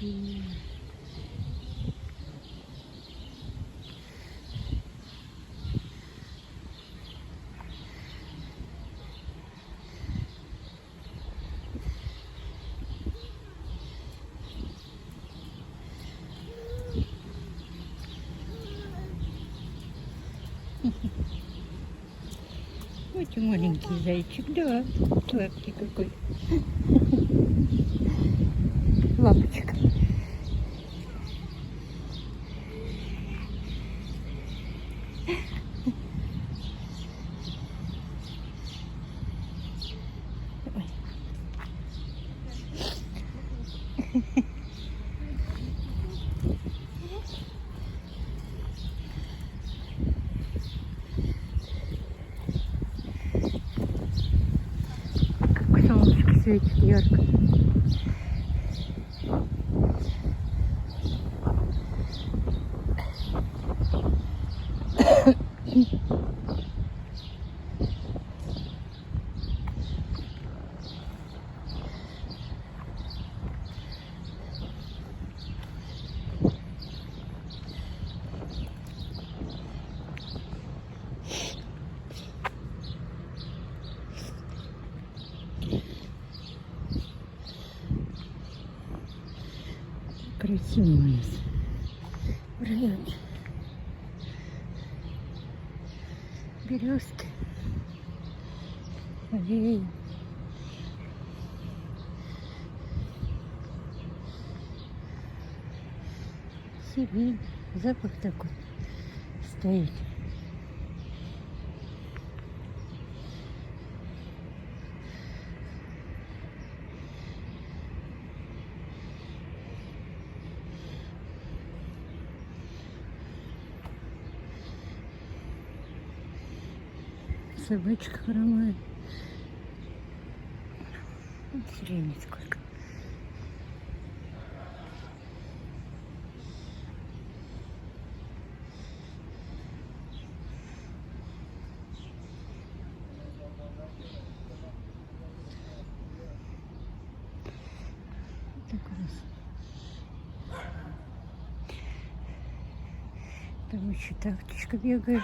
ночи. Вот и маленький зайчик, да, сладкий какой. Лапочка. Ой. Как солнышко светит ярко. Красиво у нас в районе. Березки, аллеи. Сирень, запах такой стоит. Собачка хромает. Вот сирени сколько. Так у нас. Там еще тактичка бегает.